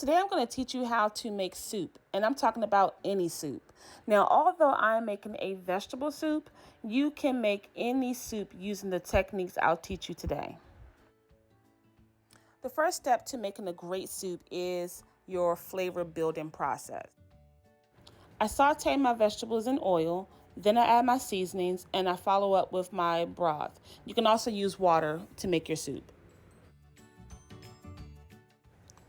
Today I'm going to teach you how to make soup, and I'm talking about any soup. Now, although I'm making a vegetable soup, you can make any soup using the techniques I'll teach you today. The first step to making a great soup is your flavor building process. I saute my vegetables in oil, then I add my seasonings, and I follow up with my broth. You can also use water to make your soup.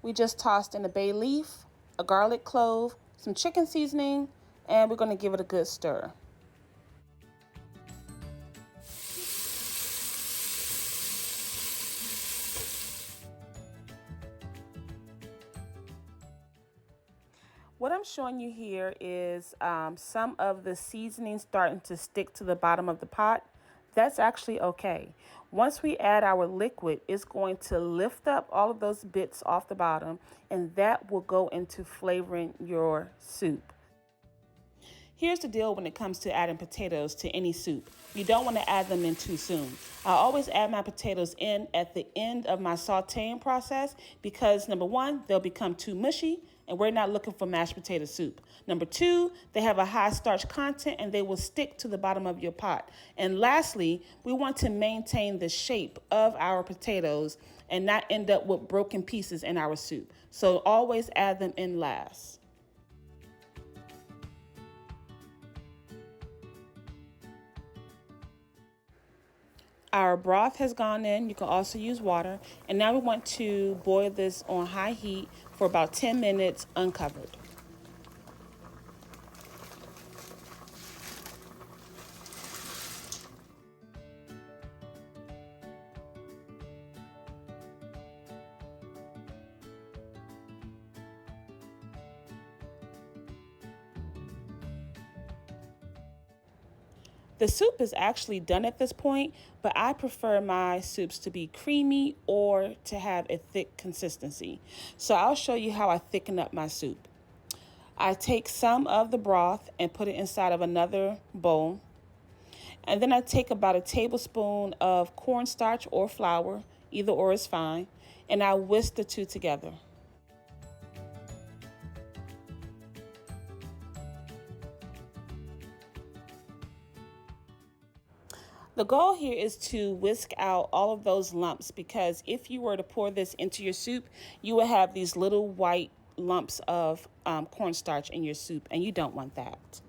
We just tossed in a bay leaf, a garlic clove, some chicken seasoning, and we're going to give it a good stir. What I'm showing you here is some of the seasoning starting to stick to the bottom of the pot. That's actually okay. Once we add our liquid, it's going to lift up all of those bits off the bottom, and that will go into flavoring your soup. Here's the deal when it comes to adding potatoes to any soup. You don't want to add them in too soon. I always add my potatoes in at the end of my sauteing process because number one, they'll become too mushy and we're not looking for mashed potato soup. Number two, they have a high starch content and they will stick to the bottom of your pot. And lastly, we want to maintain the shape of our potatoes and not end up with broken pieces in our soup. So always add them in last. Our broth has gone in. You can also use water. And now we want to boil this on high heat for about 10 minutes uncovered. The soup is actually done at this point, but I prefer my soups to be creamy or to have a thick consistency. So I'll show you how I thicken up my soup. I take some of the broth and put it inside of another bowl. And then I take about a tablespoon of cornstarch or flour, either or is fine, and I whisk the two together. The goal here is to whisk out all of those lumps because if you were to pour this into your soup, you would have these little white lumps of cornstarch in your soup, and you don't want that.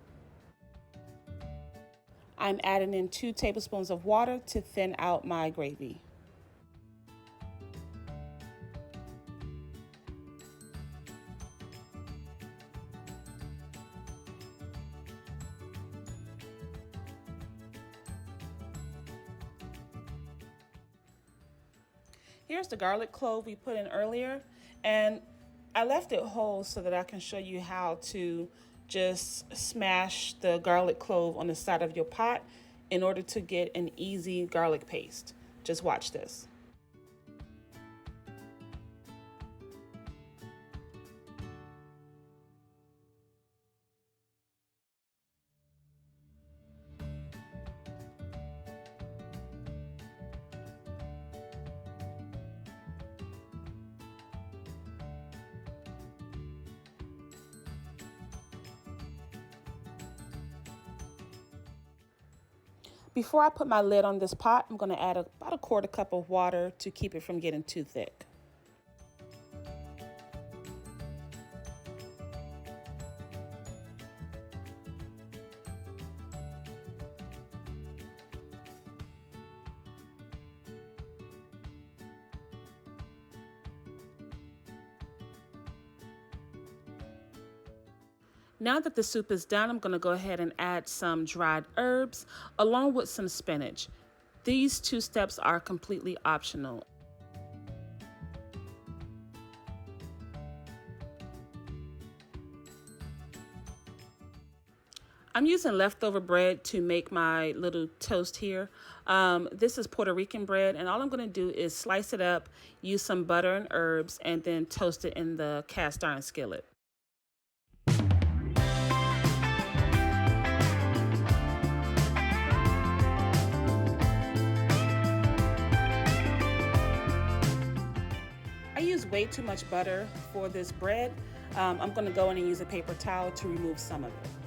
I'm adding in 2 tablespoons of water to thin out my gravy. Here's the garlic clove we put in earlier, and I left it whole so that I can show you how to just smash the garlic clove on the side of your pot in order to get an easy garlic paste. Just watch this. Before I put my lid on this pot, I'm going to add about a quarter cup of water to keep it from getting too thick. Now that the soup is done, I'm going to go ahead and add some dried herbs along with some spinach. These 2 steps are completely optional. I'm using leftover bread to make my little toast here. This is Puerto Rican bread, and all I'm going to do is slice it up, use some butter and herbs, and then toast it in the cast iron skillet. way too much butter for this bread, I'm going to go in and use a paper towel to remove some of it.